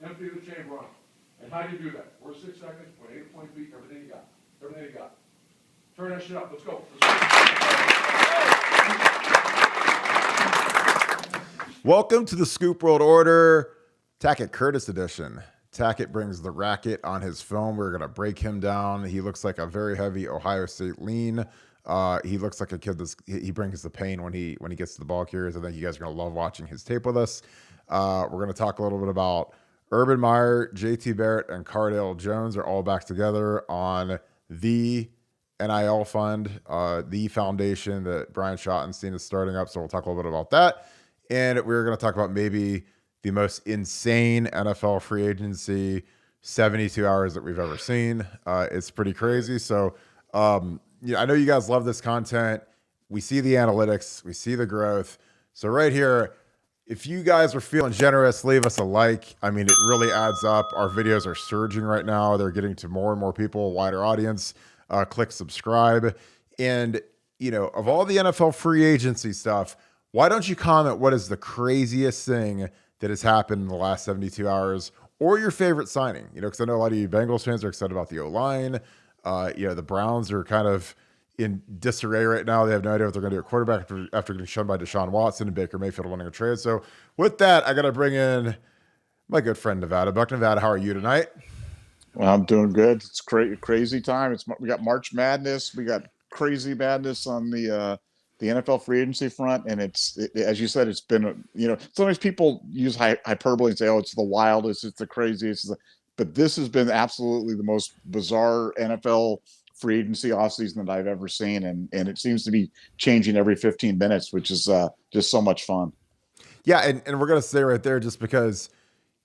empty the chamber on them. And how do you do that? First 6 seconds, put 8 point beat, everything you got. Everything you got. Turn that shit up. Let's go. Welcome to the Scoop World Order, Tackett Curtis edition. Tackett brings the racket on his phone. We're going to break him down. He looks like a very heavy Ohio State lean. He looks like a kid he brings the pain when he gets to the ball carriers. I think you guys are going to love watching his tape with us. We're going to talk a little bit about Urban Meyer, JT Barrett, and Cardale Jones are all back together on the NIL fund, the foundation that Brian Schottenstein is starting up. So we'll talk a little bit about that. And we're going to talk about maybe the most insane NFL free agency 72 hours that we've ever seen. It's pretty crazy. So I know you guys love this content. We see the analytics. We see the growth. So right here, if you guys are feeling generous, leave us a like. I mean, it really adds up. Our videos are surging right now. They're getting to more and more people, a wider audience. Click subscribe. And, of all the NFL free agency stuff, why don't you comment what is the craziest thing that has happened in the last 72 hours or your favorite signing? Because I know a lot of you Bengals fans are excited about the O-line. The Browns are kind of in disarray right now. They have no idea what they're going to do at quarterback after getting shunned by Deshaun Watson and Baker Mayfield winning a trade. So with that, I got to bring in my good friend Nevadabuck. Nevada, how are you tonight? Well, I'm doing good. It's crazy time. We got March Madness. We got crazy madness on the NFL free agency front, and as you said, it's been sometimes people use hyperbole and say, "Oh, it's the wildest, it's the craziest," but this has been absolutely the most bizarre NFL free agency offseason that I've ever seen, and it seems to be changing every 15 minutes, which is just so much fun. Yeah, and we're gonna stay right there just because.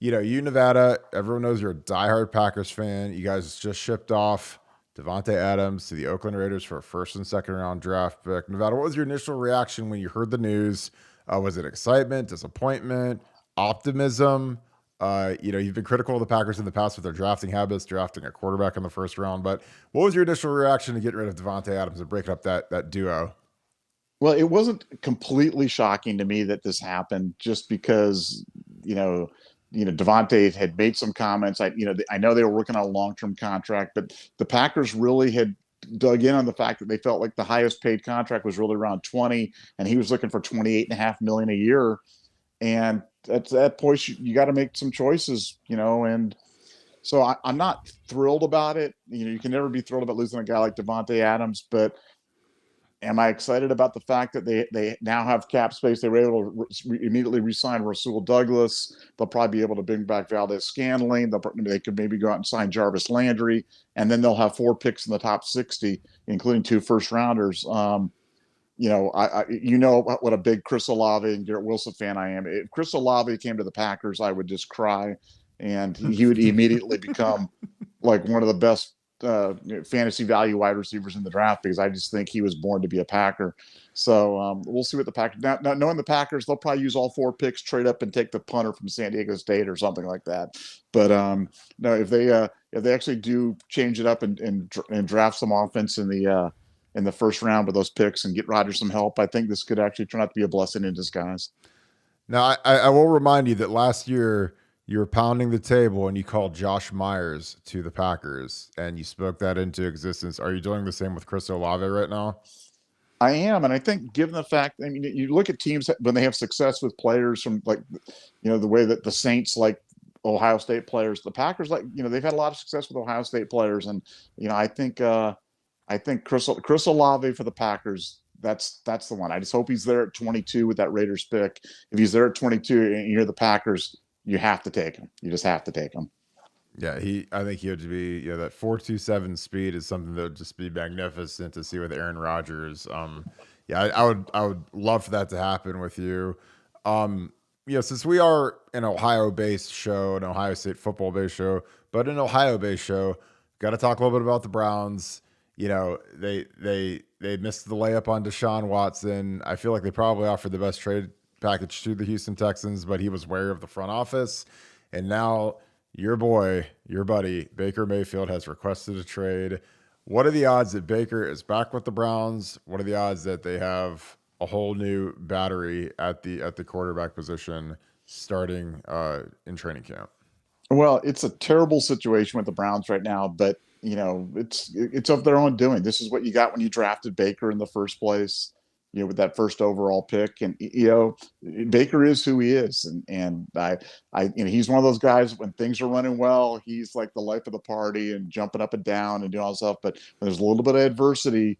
You Nevada, everyone knows you're a diehard Packers fan. You guys just shipped off Davante Adams to the Oakland Raiders for a first and second round draft pick. Nevada, what was your initial reaction when you heard the news? Was it excitement, disappointment, optimism? You've been critical of the Packers in the past with their drafting habits, drafting a quarterback in the first round. But what was your initial reaction to getting rid of Davante Adams and breaking up that duo? Well, it wasn't completely shocking to me that this happened just because, Davante had made some comments. I know they were working on a long-term contract, but the Packers really had dug in on the fact that they felt like the highest paid contract was really around 20, and he was looking for 28.5 million a year. And at that point, you got to make some choices, and so I'm not thrilled about it. You can never be thrilled about losing a guy like Davante Adams, but am I excited about the fact that they now have cap space? They were able to immediately re-sign Rasul Douglas. They'll probably be able to bring back Valdez-Scantling. They could maybe go out and sign Jarvis Landry, and then they'll have 4 picks in the top 60, including 2 first-rounders. What a big Chris Olave and Garrett Wilson fan I am. If Chris Olave came to the Packers, I would just cry, and he would immediately become like one of the best fantasy value wide receivers in the draft, because I just think he was born to be a Packer. So we'll see what the Packers now knowing the Packers, they'll probably use all 4 picks, trade up and take the punter from San Diego State or something like that. But no, if they actually do change it up and draft some offense in the first round with those picks and get Rodgers some help, I think this could actually turn out to be a blessing in disguise. Now, I will remind you that last year you were pounding the table and you called Josh Myers to the Packers and you spoke that into existence. Are you doing the same with Chris Olave right now? I am. And I think given the fact, you look at teams when they have success with players from the way that the Saints like Ohio State players, the Packers, they've had a lot of success with Ohio State players. And, I think Chris Olave for the Packers, that's the one. I just hope he's there at 22 with that Raiders pick. If he's there at 22 and you're the Packers, you have to take him. You just have to take him. Yeah, I think he would be, that 4.27 speed is something that would just be magnificent to see with Aaron Rodgers. I would love for that to happen with you. Since we are an Ohio-based show, an Ohio State football-based show, but an Ohio-based show, got to talk a little bit about the Browns. They missed the layup on Deshaun Watson. I feel like they probably offered the best trade package to the Houston Texans, but he was wary of the front office. And now your buddy, Baker Mayfield has requested a trade. What are the odds that Baker is back with the Browns? What are the odds that they have a whole new battery at the quarterback position starting in training camp? Well, it's a terrible situation with the Browns right now, but it's of their own doing. This is what you got when you drafted Baker in the first place, with that first overall pick. And Baker is who he is, and he's one of those guys when things are running well, he's like the life of the party and jumping up and down and doing all that stuff. But when there's a little bit of adversity,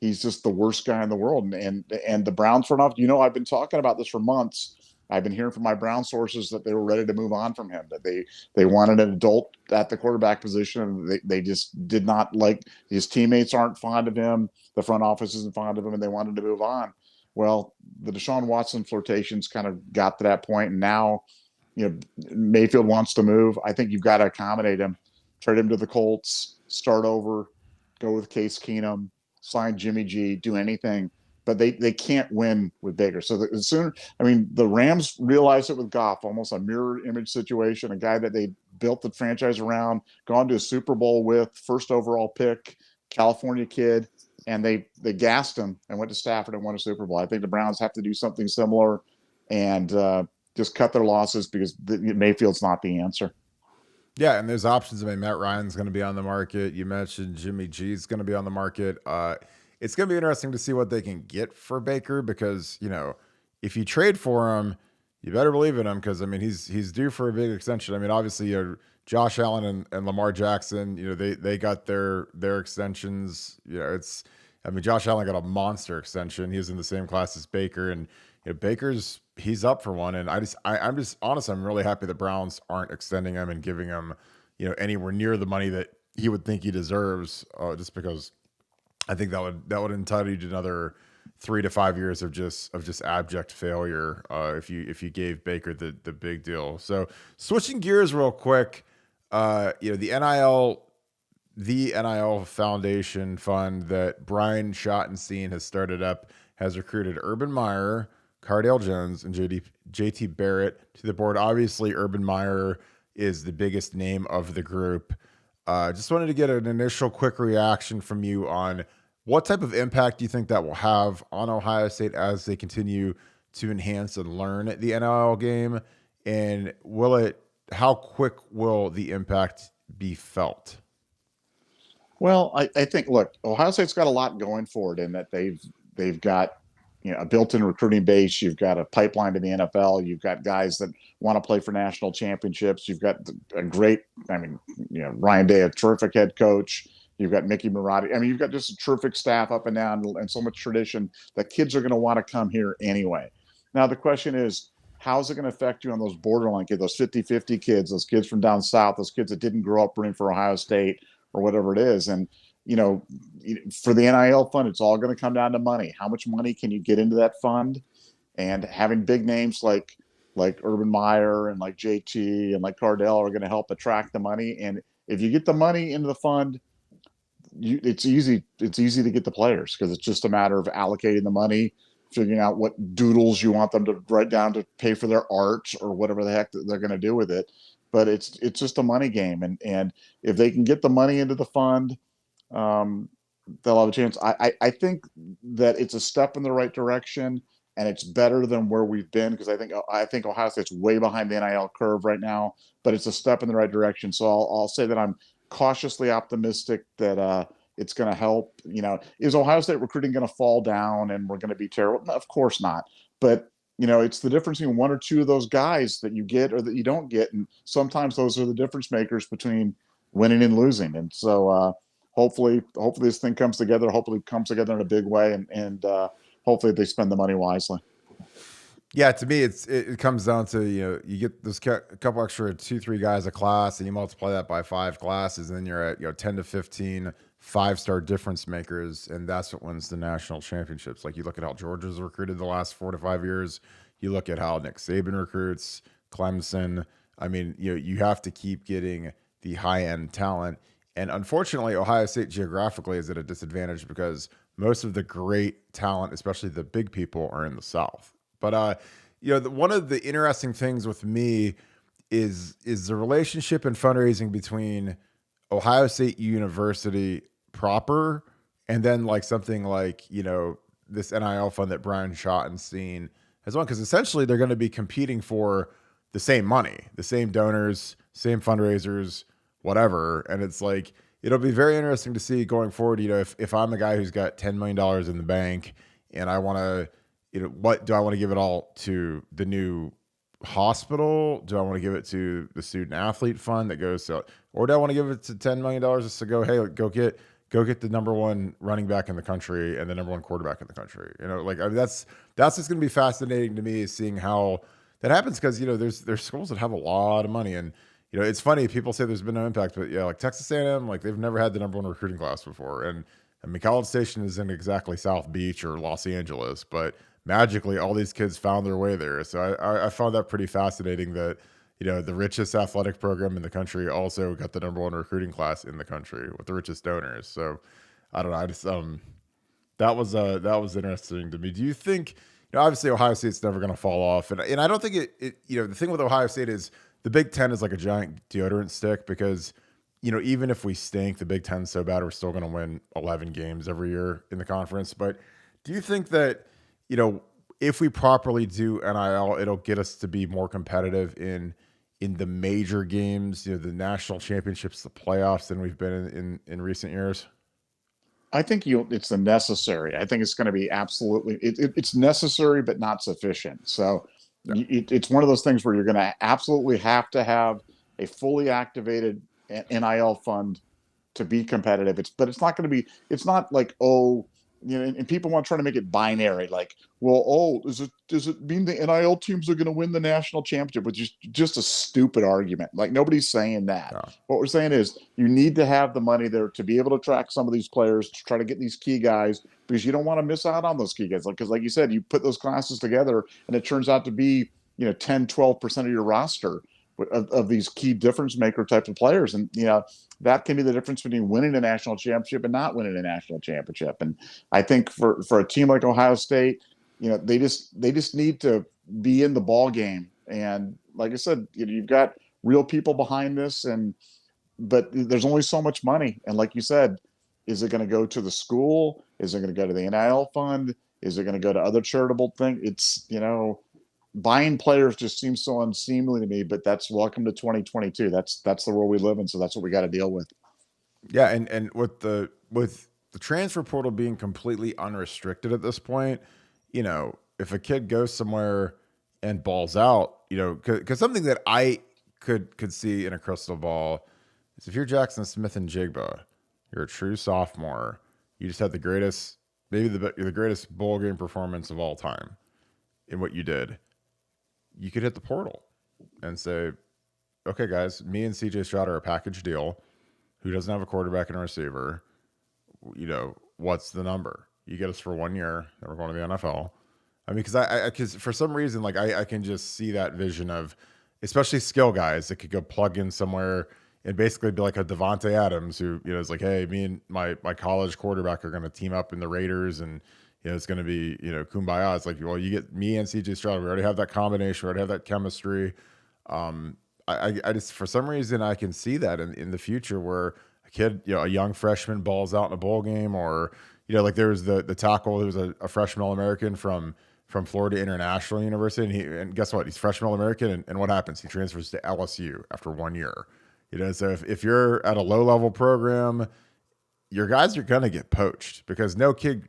he's just the worst guy in the world. And the Browns front office, I've been talking about this for months. I've been hearing from my Brown sources that they were ready to move on from him, that they wanted an adult at the quarterback position, and they just did not like his teammates aren't fond of him. The front office isn't fond of him, and they wanted to move on. Well, the Deshaun Watson flirtations kind of got to that point, and now Mayfield wants to move. I think you've got to accommodate him, trade him to the Colts, start over, go with Case Keenum, sign Jimmy G, do anything. But they can't win with Baker. So the Rams realized it with Goff, almost a mirror image situation, a guy that they built the franchise around, gone to a Super Bowl with, first overall pick, California kid, and they gassed him and went to Stafford and won a Super Bowl. I think the Browns have to do something similar and just cut their losses because Mayfield's not the answer. Yeah, and there's options. I mean, Matt Ryan's going to be on the market. You mentioned Jimmy G's going to be on the market. It's going to be interesting to see what they can get for Baker because, if you trade for him, you better believe in him because, I mean, he's due for a big extension. I mean, obviously, Josh Allen and Lamar Jackson, they got their extensions. Josh Allen got a monster extension. He was in the same class as Baker, and he's up for one. And I'm just honest. I'm really happy the Browns aren't extending him and giving him, anywhere near the money that he would think he deserves, just because I think that would entitle you to another 3 to 5 years of just abject failure if you gave Baker the big deal. So switching gears real quick, the NIL Foundation Fund that Brian Schottenstein has started up has recruited Urban Meyer, Cardale Jones, and JT Barrett to the board. Obviously, Urban Meyer is the biggest name of the group. Just wanted to get an initial quick reaction from you on what type of impact do you think that will have on Ohio State as they continue to enhance and learn the NIL game, and how quick will the impact be felt? Well, I think, look, Ohio State's got a lot going for it in that they've got a built-in recruiting base. You've got a pipeline to the NFL. You've got guys that want to play for national championships. You've got a great, Ryan Day, a terrific head coach. You've got Mickey Marotti. I mean, you've got just a terrific staff up and down and so much tradition that kids are going to want to come here anyway. Now, the question is, how is it going to affect you on those borderline kids, those 50-50 kids, those kids from down south, those kids that didn't grow up rooting for Ohio State or whatever it is? And for the NIL fund, it's all going to come down to money. How much money can you get into that fund? And having big names like Urban Meyer and like JT and like Cardell are going to help attract the money. And if you get the money into the fund, it's easy to get the players because it's just a matter of allocating the money, figuring out what doodles you want them to write down to pay for their art or whatever the heck they're going to do with it. But it's just a money game. And if they can get the money into the fund, they'll have a chance. I think that it's a step in the right direction, and it's better than where we've been because I think Ohio State's way behind the NIL curve right now, but it's a step in the right direction. So I'll say that I'm cautiously optimistic that it's going to help. Is Ohio State recruiting going to fall down and we're going to be terrible? No, of course not. But it's the difference between one or two of those guys that you get or that you don't get, and sometimes those are the difference makers between winning and losing. And so hopefully this thing comes together. Hopefully it comes together in a big way, and hopefully they spend the money wisely. Yeah, to me, it comes down to, you get this couple extra 2-3 guys a class, and you multiply that by 5 classes, and then you're at 10 to 15 5-star difference makers, and that's what wins the national championships. Like you look at how Georgia's recruited the last 4 to 5 years. You look at how Nick Saban recruits, Clemson. I mean, you have to keep getting the high end talent, and unfortunately, Ohio State geographically is at a disadvantage because most of the great talent, especially the big people, are in the South. But one of the interesting things with me is the relationship and fundraising between Ohio State University proper and then like something like this NIL fund that Brian Schottenstein has won, because essentially they're going to be competing for the same money, the same donors, same fundraisers, whatever. And it's like, it'll be very interesting to see going forward, if I'm the guy who's got $10 million in the bank and I want to, what do I want to give it all to the new hospital? Do I want to give it to the student athlete fund that goes to, or do I want to give it to $10 million just to go, hey, go get the number one running back in the country and the number one quarterback in the country? That's just going to be fascinating to me, is seeing how that happens. Cause there's schools that have a lot of money, and it's funny. People say there's been no impact, but yeah, like Texas A&M, like they've never had the number one recruiting class before. And I mean, College Station isn't exactly South Beach or Los Angeles, but magically all these kids found their way there. So I found that pretty fascinating that, the richest athletic program in the country also got the number one recruiting class in the country with the richest donors. So I don't know. I just, that was interesting to me. Do you think, obviously Ohio State's never going to fall off. And I don't think the thing with Ohio State is the Big Ten is like a giant deodorant stick, because, even if we stink, the Big Ten's so bad, we're still going to win 11 games every year in the conference. But do you think that, if we properly do NIL, it'll get us to be more competitive in the major games, the national championships, the playoffs, than we've been in recent years? I think it's the necessary. I think it's going to be absolutely, it's necessary, but not sufficient. So it's one of those things where you're going to absolutely have to have a fully activated NIL fund to be competitive. But it's not going to be, it's not like, and people want to try to make it binary, like, well, does it mean the NIL teams are going to win the national championship? Which is just a stupid argument. Like, nobody's saying that. No. What we're saying is you need to have the money there to be able to attract some of these players, to try to get these key guys, because you don't want to miss out on those key guys. Because like you said, you put those classes together and it turns out to be, 10, 12% of your roster of these key difference maker types of players. And, that can be the difference between winning a national championship and not winning a national championship. And I think for a team like Ohio State, they just need to be in the ball game. And like I said, you've got real people behind this, but there's only so much money. And like you said, is it going to go to the school? Is it going to go to the NIL fund? Is it going to go to other charitable things? It's, buying players just seems so unseemly to me, but that's welcome to 2022. That's the world we live in. So that's what we got to deal with. Yeah. And with the transfer portal being completely unrestricted at this point, if a kid goes somewhere and balls out, cause something that I could see in a crystal ball is, if you're Jackson Smith and Jigba, you're a true sophomore, you just had the greatest, maybe the greatest bowl game performance of all time in what you did. You could hit the portal and say, okay, guys, me and CJ Stroud are a package deal. Who doesn't have a quarterback and a receiver? What's the number? You get us for 1 year, then we're going to the NFL. I mean, because for some reason, like I can just see that vision of, especially skill guys that could go plug in somewhere and basically be like a Davante Adams, who, is like, hey, me and my college quarterback are going to team up in the Raiders, and it's going to be, kumbaya. It's like, well, you get me and CJ Stroud. We already have that combination. We already have that chemistry. I just, for some reason, I can see that in the future, where a kid, a young freshman balls out in a bowl game, or, like there was the tackle who was a freshman All-American from Florida International University. And guess what? He's freshman All-American. And what happens? He transfers to LSU after 1 year. So if you're at a low-level program, your guys are going to get poached, because no kid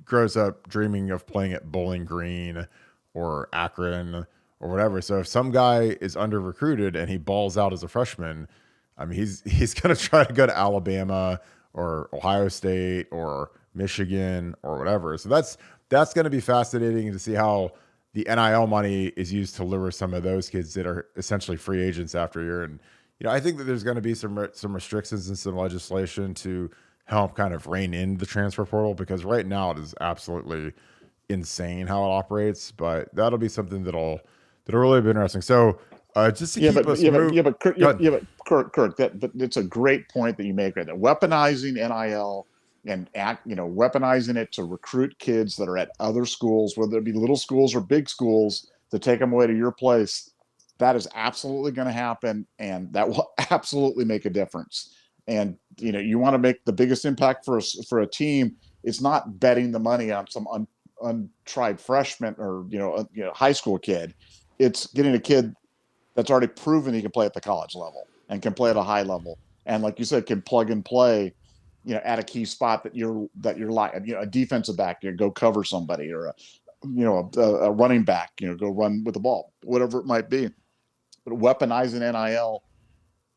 grows up dreaming of playing at Bowling Green or Akron or whatever. So if some guy is under recruited and he balls out as a freshman, I mean, he's going to try to go to Alabama or Ohio State or Michigan or whatever. So that's going to be fascinating to see how the NIL money is used to lure some of those kids that are essentially free agents after a year. And, I think that there's going to be some restrictions and some legislation to help kind of rein in the transfer portal, because right now it is absolutely insane how it operates. But that'll be something that'll really be interesting. So just to keep us moving. Kirk, but it's a great point that you make right there. Weaponizing NIL and weaponizing it to recruit kids that are at other schools, whether it be little schools or big schools, to take them away to your place. That is absolutely going to happen, and that will absolutely make a difference. And you want to make the biggest impact for a team. It's not betting the money on some untried freshman or high school kid. It's getting a kid that's already proven he can play at the college level. and can play at a high level. And like you said, can plug and play, at a key spot that you're like, a defensive back, go cover somebody, or a running back, go run with the ball, whatever it might be. But weaponizing NIL,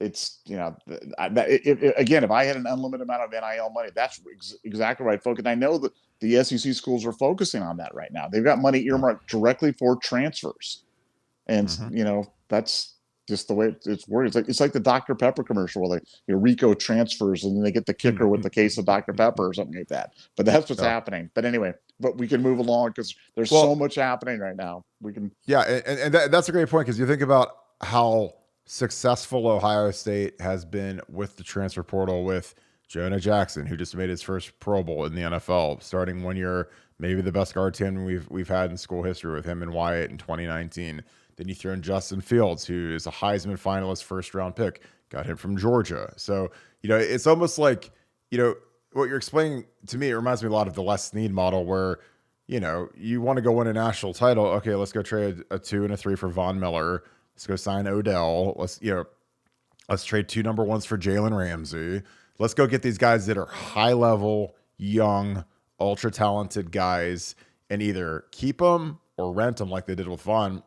it's again, if I had an unlimited amount of NIL money, that's exactly right, folks. And I know that the SEC schools are focusing on that right now. They've got money earmarked directly for transfers, and that's just the way it's working. It's like the Dr. Pepper commercial where Rico transfers and then they get the kicker with the case of Dr. Pepper or something like that. But that's what's happening. But anyway, we can move along because there's so much happening right now. We can. Yeah, and that's a great point, because you think about how successful Ohio State has been with the transfer portal, with Jonah Jackson, who just made his first Pro Bowl in the NFL, starting 1 year, maybe the best guard tandem we've had in school history, with him and Wyatt in 2019. Then you throw in Justin Fields, who is a Heisman finalist, first round pick, got him from Georgia. So, it's almost like, what you're explaining to me, it reminds me a lot of the Les Snead model, where, you want to go win a national title. Okay, let's go trade a 2 and a 3 for Von Miller. Let's go sign Odell. Let's trade 2 number 1s for Jalen Ramsey. Let's go get these guys that are high level, young, ultra talented guys, and either keep them or rent them like they did with Von,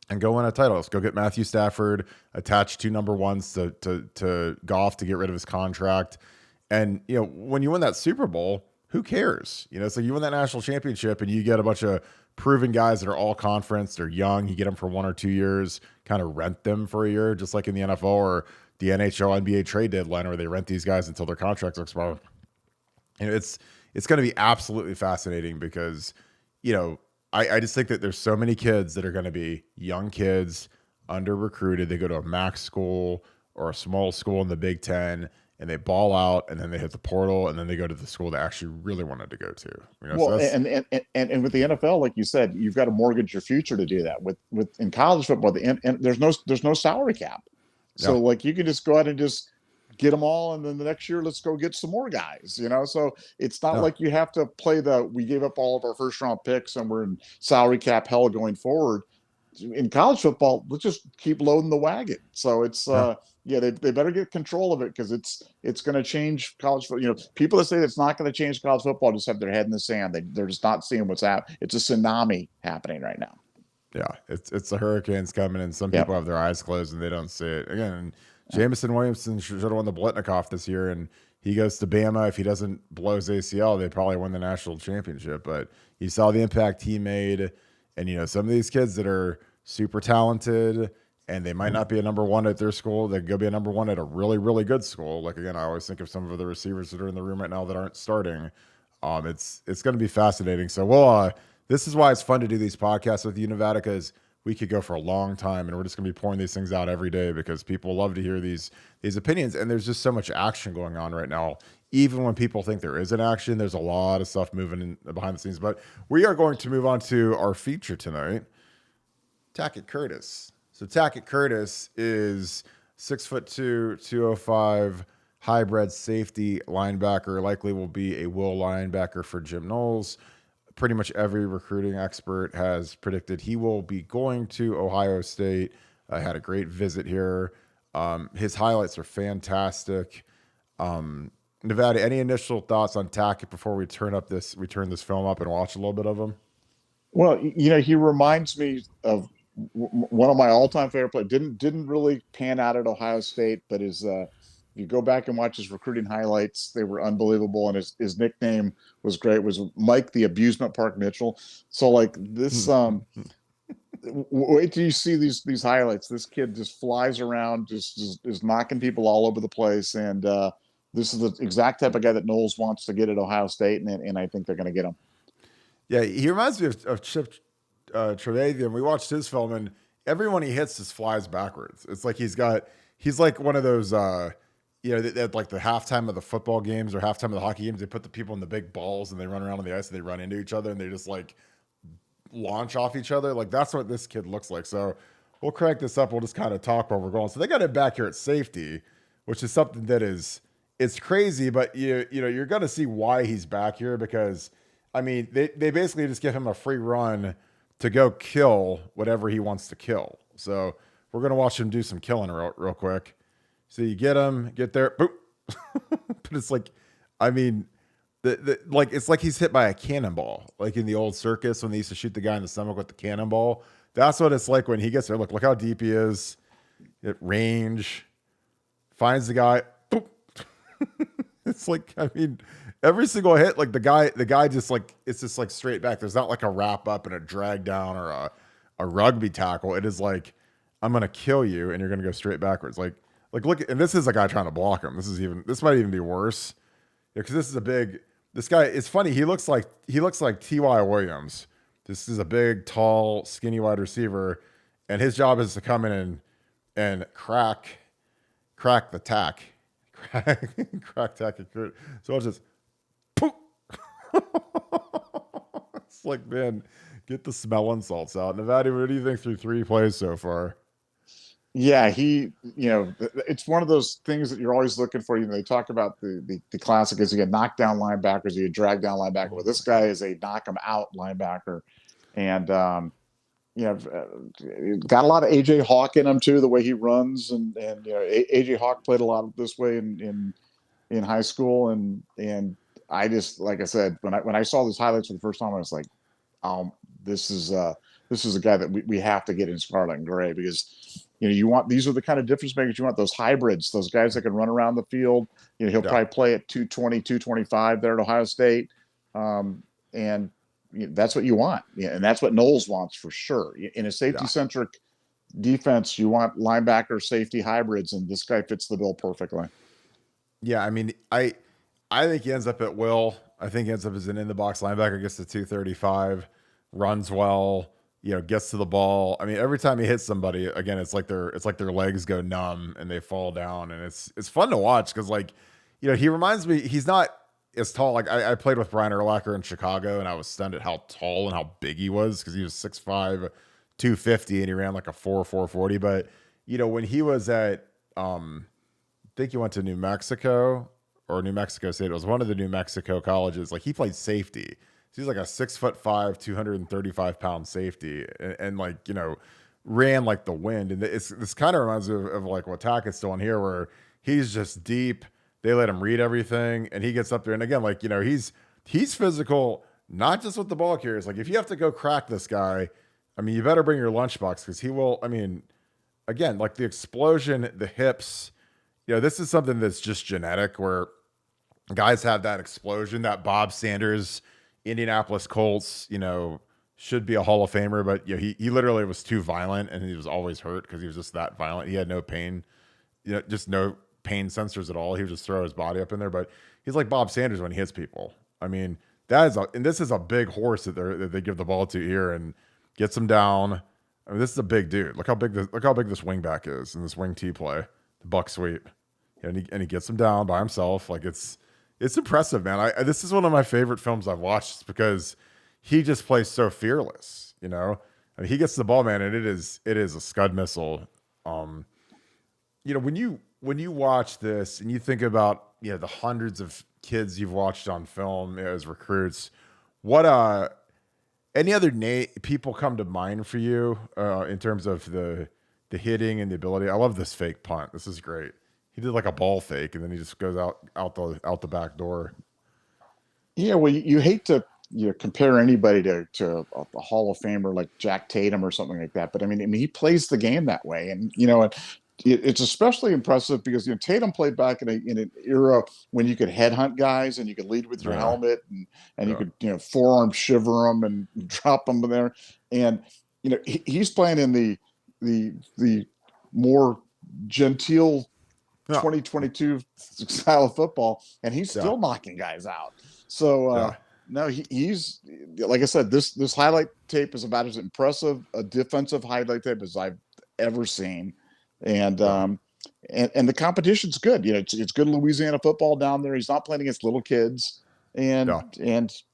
and go win a title. Let's go get Matthew Stafford, attach 2 number 1s to Goff to get rid of his contract. And, when you win that Super Bowl, who cares? So you win that national championship and you get a bunch of proven guys that are all conference. They're young. You get them for 1 or 2 years, kind of rent them for a year, just like in the NFL or the NHL, NBA trade deadline, where they rent these guys until their contracts expire. It's going to be absolutely fascinating because, I just think that there's so many kids that are going to be young kids, under recruited. They go to a MAC school or a small school in the Big Ten, and they ball out, and then they hit the portal, and then they go to the school they actually really wanted to go to. Well, so and with the NFL, like you said, you've got to mortgage your future to do that. With in college football, and there's no salary cap, so like you can just go out and just get them all, and then the next year let's go get some more guys. So it's not like you have to play we gave up all of our first round picks and we're in salary cap hell going forward. In college football, let's just keep loading the wagon. So it's they better get control of it, because it's going to change college football. People that say it's not going to change college football just have their head in the sand. They're just not seeing what's happening. It's a tsunami happening right now. Yeah, it's the hurricanes coming, and some people have their eyes closed and they don't see it. Again, Jamison Williamson should have won the Blitnikoff this year, and he goes to Bama. If he doesn't blow his ACL, they probably win the national championship. But you saw the impact he made, and some of these kids that are super talented, and they might not be a number 1 at their school, they can go be a number 1 at a really, really good school. Like, again, I always think of some of the receivers that are in the room right now that aren't starting. It's going to be fascinating. So this is why it's fun to do these podcasts with you, Nevada, because we could go for a long time, and we're just going to be pouring these things out every day because people love to hear these opinions. And there's just so much action going on right now. Even when people think there isn't action, there's a lot of stuff moving behind the scenes. But we are going to move on to our feature tonight, Tackett Curtis. So Tackett Curtis is 6'2", 205, hybrid safety linebacker. Likely will be a will linebacker for Jim Knowles. Pretty much every recruiting expert has predicted he will be going to Ohio State. I had a great visit here. His highlights are fantastic. Nevada, any initial thoughts on Tackett before we turn this film up and watch a little bit of him? Well, he reminds me of one of my all-time favorite players. Didn't really pan out at Ohio State, but if you go back and watch his recruiting highlights, they were unbelievable, and his nickname was great. It was Mike the Abusement Park Mitchell. So like this, wait till you see these highlights. This kid just flies around, just is knocking people all over the place, and this is the exact type of guy that Knowles wants to get at Ohio State, and I think they're going to get him. Yeah, he reminds me of Chip Trevathan. We watched his film, and everyone he hits just flies backwards. It's like he's like one of those, at like the halftime of the football games or halftime of the hockey games, they put the people in the big balls and they run around on the ice and they run into each other and they just like launch off each other. Like that's what this kid looks like. So we'll crank this up. We'll just kind of talk while we're going. So they got him back here at safety, which is something that it's crazy, but you're going to see why he's back here, because I mean, they basically just give him a free run to go kill whatever he wants to kill. So we're going to watch him do some killing real quick. So you get him, get there, boop. But it's like, I mean, like it's like he's hit by a cannonball, like in the old circus when they used to shoot the guy in the stomach with the cannonball. That's what it's like when he gets there. Look how deep he is. At range, finds the guy. Boop. It's like, I mean, every single hit, like the guy just like, it's just like straight back. There's not like a wrap up and a drag down or a rugby tackle. It is like, I'm gonna kill you and you're gonna go straight backwards. Like look, and this is a guy trying to block him. This might even be worse. Yeah, because this guy, it's funny. He looks like T.Y. Williams. This is a big, tall, skinny wide receiver, and his job is to come in and crack the tack, crack Tackett Curtis. So I'll just poof. It's like, man, get the smelling salts out. Nevada, what do you think through 3 plays so far? Yeah, it's one of those things that you're always looking for. They talk about the classic is you get knockdown linebackers, you get drag down linebacker. Well, this guy is a knock him out linebacker, and got a lot of AJ Hawk in him too. The way he runs, and AJ Hawk played a lot of this way in high school, and I just, like I said, when I saw these highlights for the first time, I was like, this is a guy that we have to get in scarlet and gray, because these are the kind of difference makers you want, those hybrids, those guys that can run around the field. He'll probably play at 220, 225 there at Ohio State. And that's what you want. And that's what Knowles wants for sure. In a safety centric defense, you want linebacker safety hybrids, and this guy fits the bill perfectly. Yeah. I mean, I think he ends up at will. I think he ends up as an in the box linebacker, gets to 235, runs well, gets to the ball. I mean, every time he hits somebody, again, it's like their legs go numb and they fall down, and it's fun to watch because, like, he reminds me, he's not as tall. Like I played with Brian Urlacher in Chicago, and I was stunned at how tall and how big he was, because he was 6'5", 250, and he ran like a 4.40. But when he was at, I think he went to New Mexico or New Mexico State. It was one of the New Mexico colleges. Like, he played safety. So he's like a 6'5", 235-pound safety, and like, ran like the wind. And this kind of reminds me of like what Tackett's doing here, where he's just deep. They let him read everything, and he gets up there. And again, like, he's physical, not just with the ball carriers. Like, if you have to go crack this guy, I mean, you better bring your lunchbox, because he will. I mean, again, like the explosion, the hips. This is something that's just genetic, where guys have that explosion. That Bob Sanders, Indianapolis Colts, should be a Hall of Famer, but he literally was too violent, and he was always hurt because he was just that violent. He had no pain, just no pain sensors at all. He would just throw his body up in there. But he's like Bob Sanders when he hits people. I mean, and this is a big horse that they give the ball to here and gets him down. I mean, this is a big dude. Look how big this wing back is in this wing T play, the buck sweep, and he gets him down by himself. Like, it's impressive, man. This is one of my favorite films I've watched, because he just plays so fearless. I mean, he gets the ball, man, and it is a scud missile. When you watch this and you think about the hundreds of kids you've watched on film as recruits, what any other people come to mind for you in terms of the hitting and the ability? I love this fake punt. This is great. He did like a ball fake, and then he just goes out the back door. Yeah, well, you hate to compare anybody to a Hall of Famer like Jack Tatum or something like that, but I mean he plays the game that way, and it's especially impressive because Tatum played back in an era when you could headhunt guys and you could lead with your helmet, and you could forearm shiver them and drop them in there, and he's playing in the more genteel 2022 style of football, and he's still knocking guys out. So no, he's, like I said, this highlight tape is about as impressive a defensive highlight tape as I've ever seen. And the competition's good. It's good Louisiana football down there. He's not playing against little kids, and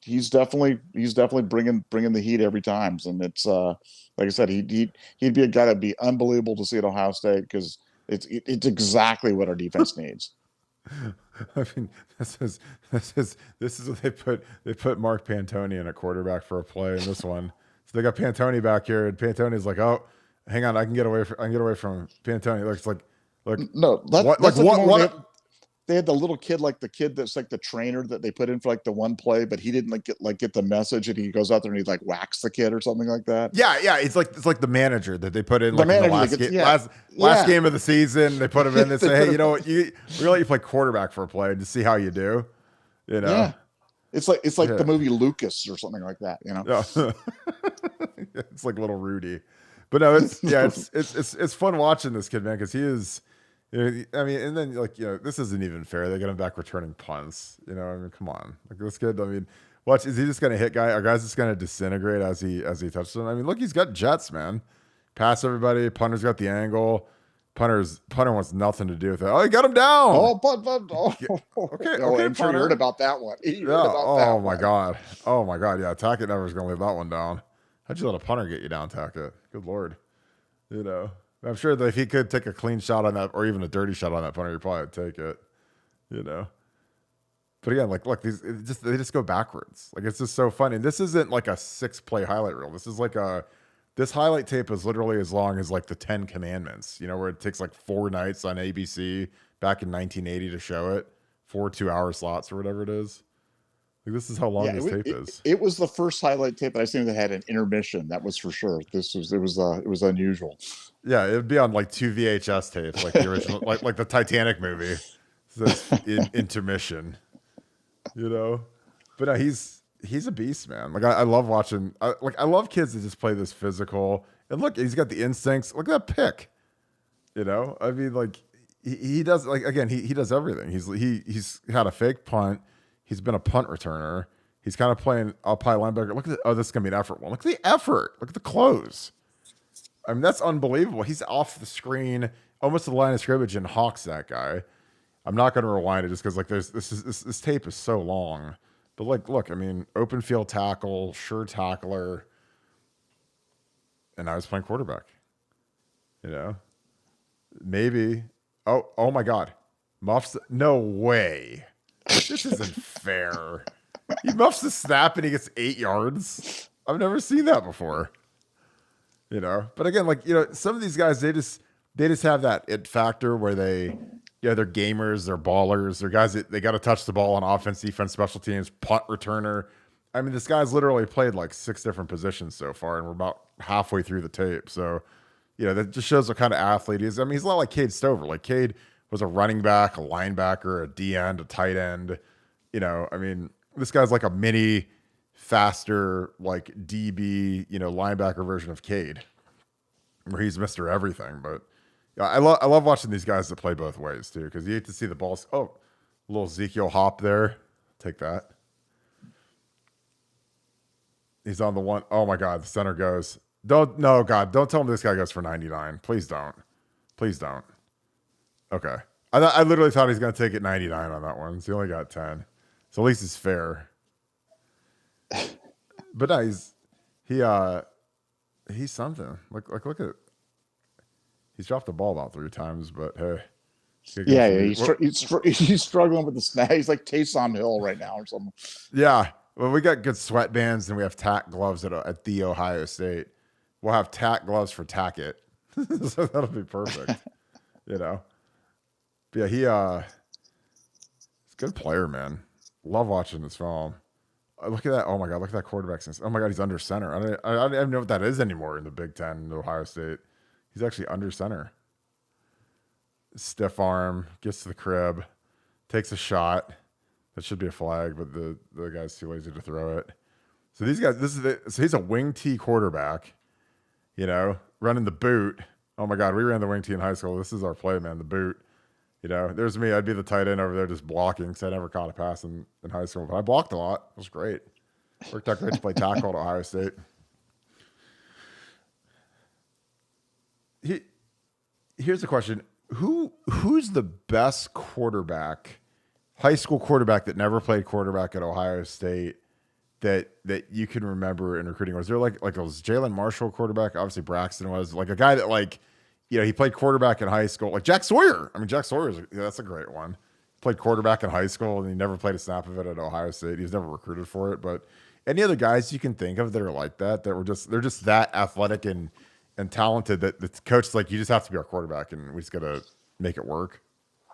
he's definitely bringing the heat every time. And it's like I said, he'd be a guy that'd be unbelievable to see at Ohio State, because it's exactly what our defense needs. I mean, this is what they put Mark Pantoni in a quarterback for a play in this one. So they got Pantoni back here, and Pantoni's like, oh, hang on, I can get away from Pantoni. Looks like Like No, what? that's Like like the one where what? they had the little kid, like the kid that's like the trainer that they put in for like the one play, but he didn't get the message, and he goes out there and he like whacks the kid or something like that. Yeah, yeah. It's like the manager that they put in The like in the manager that last gets game, yeah, last yeah. game of the season. They put him in. They They say, put hey, him, you know what? We let you play quarterback for a play and to see how you do. You know. yeah. It's like the Yeah. movie Lucas or something like that. Yeah. It's like little Rudy. But no, it's fun watching this kid, man, because he is. I mean, and then like this isn't even fair. They get him back returning punts. I mean, come on, like this kid. I mean, watch. Is he just gonna hit guy? Are guys just gonna disintegrate as he touches them? I mean, look, he's got jets, man. Pass everybody. Punter's got the angle. Punter wants nothing to do with it. Oh, he got him down. Okay, Oh, okay, I'm sure you punter. heard about that one. You Yeah. heard about that Oh my one. god. Oh my god. Yeah. Tackett never is gonna leave that one down. How'd you let a punter get you down, Tackett? Good lord. I'm sure that if he could take a clean shot on that, or even a dirty shot on that punter, he'd probably take it. But again, like, look, they just go backwards. Like, it's just so funny. And this isn't like a 6-play highlight reel. This is like this highlight tape is literally as long as like the 10 Commandments. Where it takes like 4 nights on ABC back in 1980 to show it, 4 2-hour slots or whatever it is. Like, this is how long this tape is. It was the first highlight tape that I seen that had an intermission. That was for sure. It was unusual. Yeah, it'd be on like 2 VHS tapes, like the original, like the Titanic movie. This intermission, But no, he's a beast, man. Like I love watching. I love kids that just play this physical. And look, he's got the instincts. Look at that pick. I mean, like he does. Like again, he does everything. He's had a fake punt. He's been a punt returner. He's kind of playing up high linebacker. Look at this is gonna be an effort one. Look at the effort. Look at the close. I mean, that's unbelievable. He's off the screen, almost to the line of scrimmage, and hawks that guy. I'm not going to rewind it just because like this tape is so long. But like, look, I mean, open field tackle, sure tackler, and I was playing quarterback. Maybe. Oh my God, muffs. No way. This isn't fair. He muffs the snap and he gets 8 yards. I've never seen that before. But again, like, some of these guys, they just have that it factor where they're gamers, they're ballers, they're guys that they got to touch the ball on offense, defense, special teams, punt returner. I mean, this guy's literally played like 6 different positions so far, and we're about halfway through the tape. So, that just shows what kind of athlete he is. I mean, he's a lot like Cade Stover. Like Cade was a running back, a linebacker, a D end, a tight end. I mean, this guy's like a mini faster, like DB, linebacker version of Cade, where he's Mr. Everything. But yeah, I love watching these guys that play both ways too, because you hate to see the balls. Oh, a little Ezekiel hop there. Take that. He's on the one. Oh my God, the center goes. Don't tell me this guy goes for 99. Please don't. Okay. I literally thought he's going to take it 99 on that one. So he only got 10. So at least it's fair. But no, he's something. Look at. He's dropped the ball about 3 times, but hey. He's struggling with the snap. He's like Taysom Hill right now or something. Yeah. Well, we got good sweatbands and we have tack gloves at the Ohio State. We'll have tack gloves for Tackett. So that'll be perfect. But yeah, he's a good player, man. Love watching this film. Look at that. Oh my God, look at that quarterback. Oh my God, he's under center. I don't even know what that is anymore in the Big Ten in Ohio State. He's actually under center. Stiff arm, gets to the crib, takes a shot. That should be a flag, but the guy's too lazy to throw it. So these guys, so he's a wing T quarterback, running the boot. Oh my God, we ran the wing T in high school. This is our play, man, the boot. There's me. I'd be the tight end over there just blocking because I never caught a pass in high school. But I blocked a lot. It was great. Worked out great to play tackle at Ohio State. Here's the question. Who's the best quarterback, high school quarterback that never played quarterback at Ohio State that you can remember in recruiting? Was there like was Jalen Marshall quarterback? Obviously Braxton was like a guy that like, he played quarterback in high school, like Jack Sawyer. I mean, Jack Sawyer that's a great one. Played quarterback in high school and he never played a snap of it at Ohio State. He was never recruited for it. But any other guys you can think of that are like that they're just that athletic and talented that the coach is like, you just have to be our quarterback and we just gotta make it work.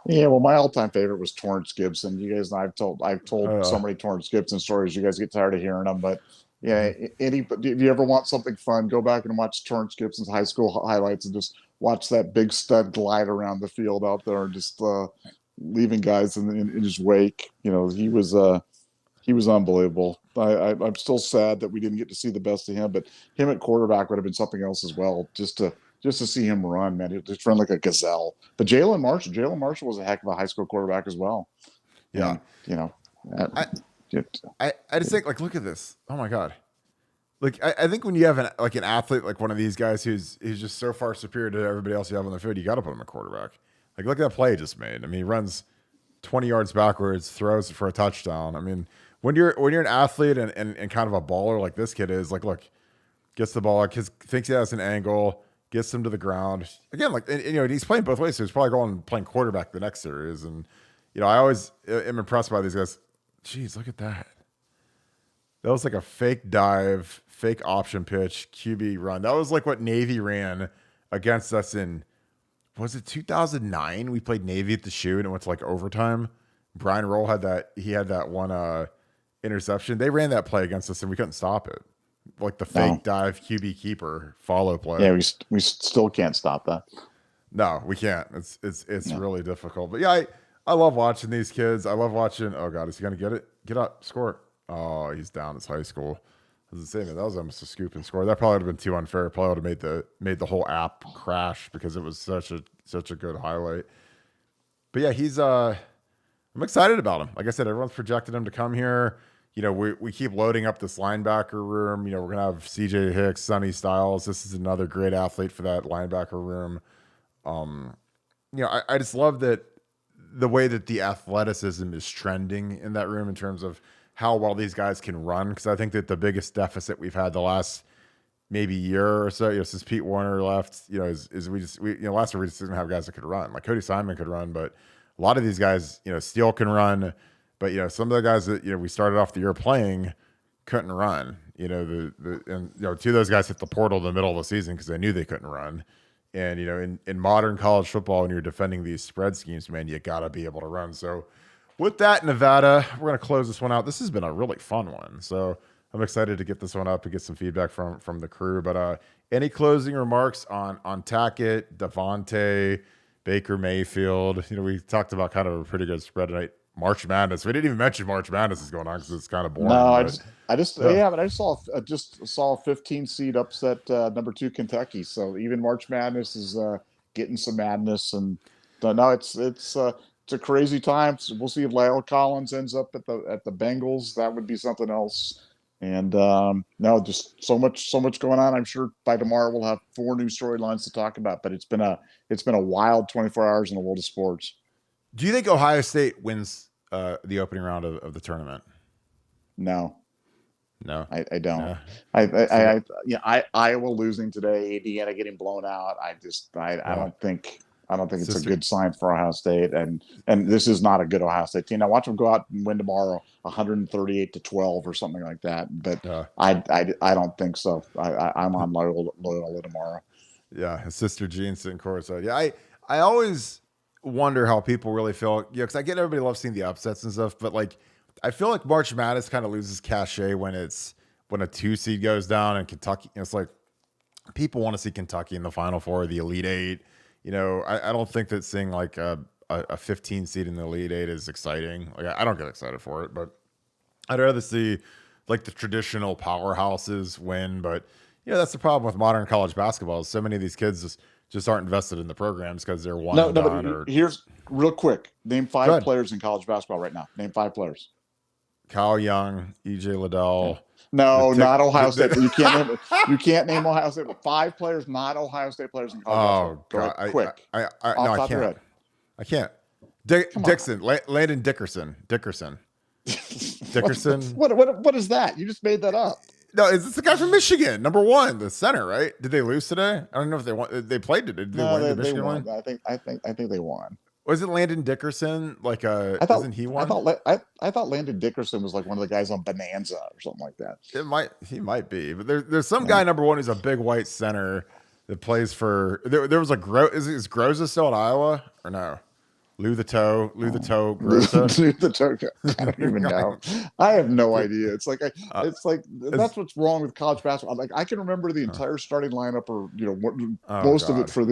Yeah, well, my all-time favorite was Torrance Gibson. You guys, I've told so Uh, many Torrance Gibson stories. You guys get tired of hearing them, but yeah, mhm. if you ever want something fun, go back and watch Torrance Gibson's high school highlights and just watch that big stud glide around the field out there and just leaving guys in his wake. He was unbelievable. I'm still sad that we didn't get to see the best of him, but him at quarterback would have been something else as well. Just to see him run, man, he just run like a gazelle. But Jalen Marshall was a heck of a high school quarterback as well. Yeah. And uh, I, it, I just think, like, look at this. Oh my God. Like, I think when you have an athlete like one of these guys who's just so far superior to everybody else you have on the field, you got to put him at quarterback. Like, look at that play he just made. I mean, he runs 20 yards backwards, throws it for a touchdown. I mean, when you're an athlete and kind of a baller like this kid is, like, look, gets the ball, thinks he has an angle, gets him to the ground. Again, like, and he's playing both ways, so he's probably going and playing quarterback the next series. And I always am impressed by these guys. Jeez, look at that. That was like a fake dive, fake option pitch, QB run. That was like what Navy ran against us in, was it 2009? We played Navy at the shoe and it went to like overtime. Brian Roll had that one interception. They ran that play against us and we couldn't stop it. Like the fake no, dive QB keeper follow play. yeah, we still can't stop that. No, we can't. It's No. really difficult. But yeah, I love watching these kids. I love watching. Oh God, is he gonna get it? Get up, score it. Oh, he's down. It's high school. I was saying that was almost a scoop and score. That probably would have been too unfair. Probably would have made the whole app crash because it was such a good highlight. But yeah, I'm excited about him. Like I said, everyone's projected him to come here. We keep loading up this linebacker room. We're gonna have CJ Hicks, Sonny Styles. This is another great athlete for that linebacker room. I just love that the way that the athleticism is trending in that room in terms of how well these guys can run. Because I think that the biggest deficit we've had the last maybe year or so, since Pete Warner left, is last year we just didn't have guys that could run. Like Cody Simon could run, but a lot of these guys, Steele can run, but some of the guys that we started off the year playing couldn't run. Two of those guys hit the portal in the middle of the season because they knew they couldn't run. And, in modern college football, when you're defending these spread schemes, man, you got to be able to run. So with that, Nevada, we're going to close this one out. This has been a really fun one. So I'm excited to get this one up and get some feedback from the crew. But any closing remarks on Tackett, Davante, Baker Mayfield? We talked about kind of a pretty good spread tonight. March Madness. We didn't even mention March Madness is going on because it's kind of boring. No, but, I just saw a 15 seed upset number 2 Kentucky. So even March Madness is getting some madness, and no, it's a crazy time. So we'll see if Lyle Collins ends up at the Bengals. That would be something else. And no, just so much going on. I'm sure by tomorrow we'll have 4 new storylines to talk about. But it's been a wild 24 hours in the world of sports. Do you think Ohio State wins the opening round of the tournament? No, I don't. Yeah. Iowa losing today, Indiana getting blown out. I don't think it's a good sign for Ohio State, and this is not a good Ohio State team. Now watch them go out and win tomorrow, 138-12 or something like that. But I don't think so. I'm on Loyola tomorrow. Yeah, his sister Jean sitting courtside. Yeah, I always wonder how people really feel. Because I get everybody loves seeing the upsets and stuff, but like I feel like March Madness kind of loses cachet when a 2 seed goes down and Kentucky. It's like people want to see Kentucky in the Final Four, the Elite Eight. I don't think that seeing like a 15 seed in the Elite Eight is exciting. Like I don't get excited for it, but I'd rather see like the traditional powerhouses win. But that's the problem with modern college basketball. So many of these kids just aren't invested in the programs because they're one and done. But here's real quick. Name 5 players in college basketball right now. Name 5 players. Kyle Young, EJ Liddell. No, not Ohio State. You can't name Ohio State. But 5 players, not Ohio State players in college basketball. God, quick. I can't. I can't. Dixon, Landon Dickerson. Dickerson. What is that? You just made that up. No, it's the guy from Michigan, number 1, the center, right? Did they lose today? I don't know if they won. They played it. Did they win? Did Michigan win? I think they won. Was it Landon Dickerson? Isn't he one? I thought Landon Dickerson was like one of the guys on Bonanza or something like that. He might be, but there's some guy number 1 who's a big white center that plays for. There was a is Groza still at Iowa or no? Lou the Toe Groza. Dude, the joke, I don't even know. I have no idea. It's like Uh, it's like it's, that's what's wrong with college basketball. Like I can remember the entire starting lineup, or oh most of it God. for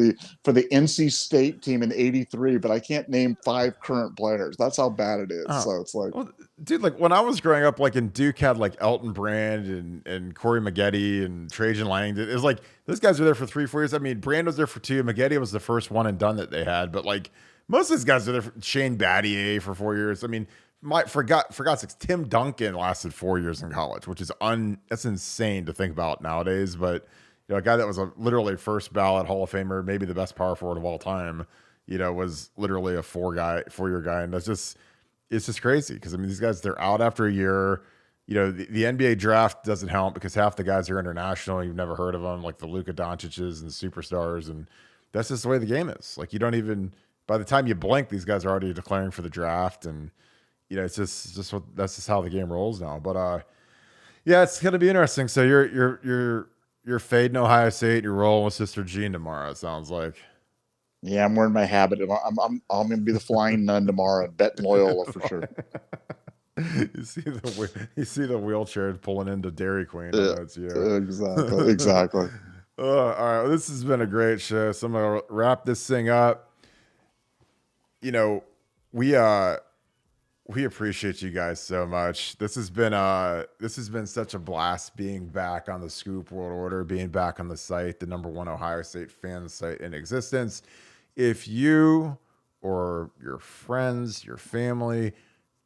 the NC State team in '83, but I can't name 5 current players. That's how bad it is. Oh, So it's like, well, dude, like when I was growing up, like in Duke had like Elton Brand and Corey Maggette and Trajan Langdon. It was like those guys were there for 3, 4 years. I mean, Brand was there for 2. Maggette was the first one and done that they had, but like most of these guys are there. Shane Battier for 4 years. I mean, forgot sakes, Tim Duncan lasted 4 years in college, which is that's insane to think about nowadays. But a guy that was literally first ballot Hall of Famer, maybe the best power forward of all time, was literally a 4-year guy, and it's just crazy because I mean these guys, they're out after a year. The NBA draft doesn't help because half the guys are international. You've never heard of them, like the Luka Doncic's and the superstars, and that's just the way the game is. Like you don't even, by the time you blink, these guys are already declaring for the draft, and it's just that's just how the game rolls now. But yeah, it's gonna be interesting. So you're fading Ohio State. You're rolling with Sister Jean tomorrow. It sounds like. yeah, I'm wearing my habit, and I'm going to be the flying nun tomorrow and bet Loyola for sure. You see the wheelchair pulling into Dairy Queen. Yeah, It's you. exactly. All right, well, this has been a great show. So I'm gonna wrap this thing up. We appreciate you guys so much. This has been such a blast being back on the Scoop World Order, being back on the site, the #1 Ohio State fan site in existence. If you or your friends, your family,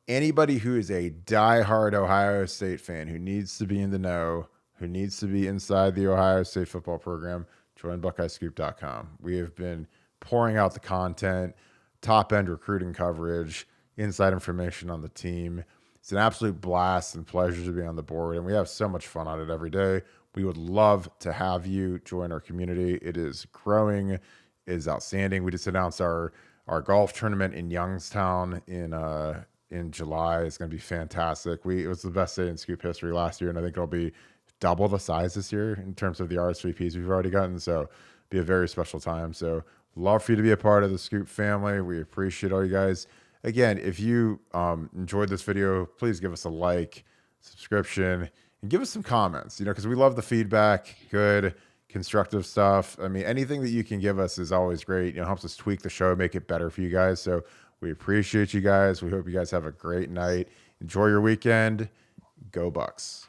anybody who is a diehard Ohio State fan who needs to be in the know, who needs to be inside the Ohio State football program, join BuckeyeScoop.com. We have been pouring out the content, top-end recruiting coverage, inside information on the team. It's an absolute blast and pleasure to be on the board, and we have so much fun on it every day. We would love to have you join our community. It is growing, it is outstanding. We just announced our golf tournament in Youngstown in July. It's going to be fantastic. It was the best day in Scoop history last year, and I think it'll be double the size this year in terms of the RSVPs we've already gotten. So it'll be a very special time. So love for you to be a part of the Scoop family. We appreciate all you guys. Again, if you enjoyed this video, please give us a like, subscription, and give us some comments, because we love the feedback, good, constructive stuff. I mean, anything that you can give us is always great. It helps us tweak the show, make it better for you guys. So we appreciate you guys. We hope you guys have a great night. Enjoy your weekend. Go Bucks.